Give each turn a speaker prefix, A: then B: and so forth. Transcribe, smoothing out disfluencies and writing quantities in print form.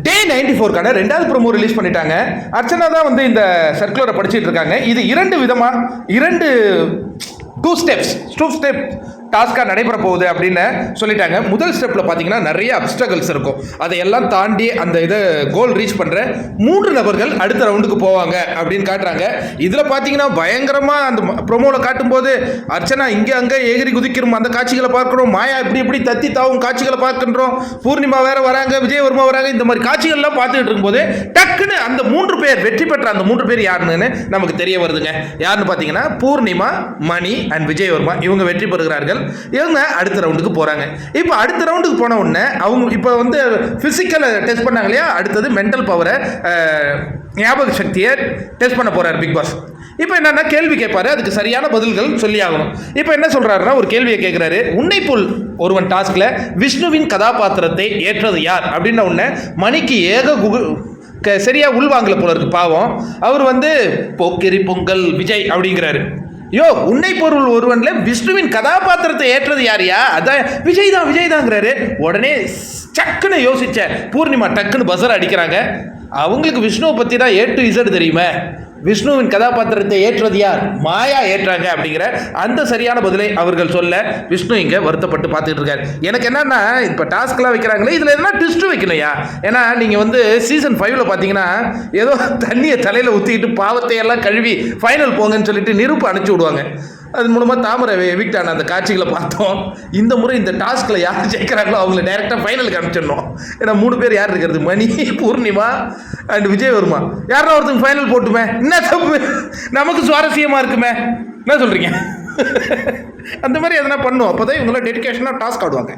A: டே 94க்கான 2வது promo release பண்ணிட்டாங்க. அர்ச்சனா தான் வந்து இந்த சர்க்குலரை படிச்சுட்டு இருக்காங்க. இது 2 விதமா 2 ஸ்டெப் டாஸ்காக நடைபெற போகுது அப்படின்னு சொல்லிட்டாங்க. முதல் ஸ்டெப்பில் பார்த்தீங்கன்னா நிறைய அப்ஸ்டகல்ஸ் இருக்கும். அதையெல்லாம் தாண்டி அந்த இதை கோல் ரீச் பண்ணுற 3 நபர்கள் அடுத்த ரவுண்டுக்கு போவாங்க அப்படின்னு காட்டுறாங்க. இதில் பார்த்தீங்கன்னா பயங்கரமாக அந்த ப்ரோமோவில் காட்டும்போது அர்ச்சனா இங்கே அங்கே எகிரி குதிக்கிறோம் அந்த காட்சிகளை பார்க்குறோம். மாயா இப்படி தத்தி தாவும் காட்சிகளை பார்க்கின்றோம். பூர்ணிமா வேற வராங்க, விஜயவர்மா வராங்க. இந்த மாதிரி காட்சிகள்லாம் பார்த்துக்கிட்டு இருக்கும்போது டக்குன்னு அந்த 3 பேர் வெற்றி பெற்ற அந்த 3 பேர் யாருன்னு நமக்கு தெரிய வருதுங்க. யாருன்னு பார்த்தீங்கன்னா பூர்ணிமா, மணி அண்ட் விஜயவர்மா. இவங்க வெற்றி பெறுகிறார்கள். இவங்க அடுத்த ரவுண்டுக்கு போறாங்க. இப்போ அடுத்த ரவுண்டுக்கு போன உடனே அவங்க இப்போ வந்து பிசிக்கலை டெஸ்ட் பண்ணாங்க இல்லையா, அடுத்தது மென்டல் பவரை, ஞாபக சக்தியை டெஸ்ட் பண்ண போறாரு பிக் பாஸ். இப்போ என்னன்னா கேள்வி கேட்பாரு, அதுக்கு சரியான பதில்கள் சொல்லி ஆகணும். இப்போ என்ன சொல்றாருன்னா ஒரு கேள்வியை கேட்கிறாரு. உன்னை போல் ஒருவன் டாஸ்க்ல விஷ்ணுவின் கதாபாத்திரத்தை ஏற்றது யார் அப்படின்ன உடனே மணிக்கு சரியா உள்வாங்கல போல இருக்கு. பாவம் அவர் வந்து போக்கிரி பொங்கல் விஜய் அப்படிங்கிறாரு. யோ உன்னை பொருள் ஒருவன்ல விஷ்ணுவின் கதாபாத்திரத்தை ஏற்றது யாரியா? அதான் விஜய் தாங்கிறாரு. உடனே சக்குன்னு யோசிச்ச பூர்ணிமா டக்குன்னு பசர் அடிக்கிறாங்க. அவங்களுக்கு விஷ்ணுவை பற்றி தான் A to Z தெரியுமே. விஷ்ணுவின் கதாபாத்திரத்தை ஏற்றது யார்? மாயா ஏற்றாங்க அப்படிங்கிற அந்த சரியான பதிலை அவர்கள் சொல்ல விஷ்ணு இங்கே வருத்தப்பட்டு பார்த்துட்டு இருக்காரு. எனக்கு என்னன்னா இப்போ டாஸ்க்லாம் வைக்கிறாங்களே இதில் எதனா ட்விஸ்ட்டு வைக்கணும்யா. ஏன்னா நீங்கள் வந்து சீசன் 5ல் பார்த்தீங்கன்னா ஏதோ தண்ணியை தலையில் ஊற்றிக்கிட்டு பாவத்தை எல்லாம் கழுவி ஃபைனல் போங்கன்னு சொல்லிட்டு நிருப்பு அனுப்பிச்சி விடுவாங்க. அது மூலமாக தாமரை எவிக்ட் ஆன அந்த காட்சிகளை பார்த்தோம். இந்த முறை இந்த டாஸ்கில் யார் ஜெயிக்கிறாங்களோ அவங்கள டைரெக்டாக ஃபைனலுக்கு அனுப்பிச்சிடணும். ஏன்னா 3 பேர் யார் இருக்கிறது? மணி, பூர்ணிமா அண்ட் விஜயவர்மா. யாரா ஒருத்தங்க ஃபைனல் போட்டுமே, என்ன தப்பு, நமக்கு சுவாரஸ்யமாக இருக்குமே. என்ன சொல்கிறீங்க? அந்த மாதிரி எதனா பண்ணும், அப்போ தான் இவங்களாம் டெடிக்கேஷனாக டாஸ்க் ஆடுவாங்க.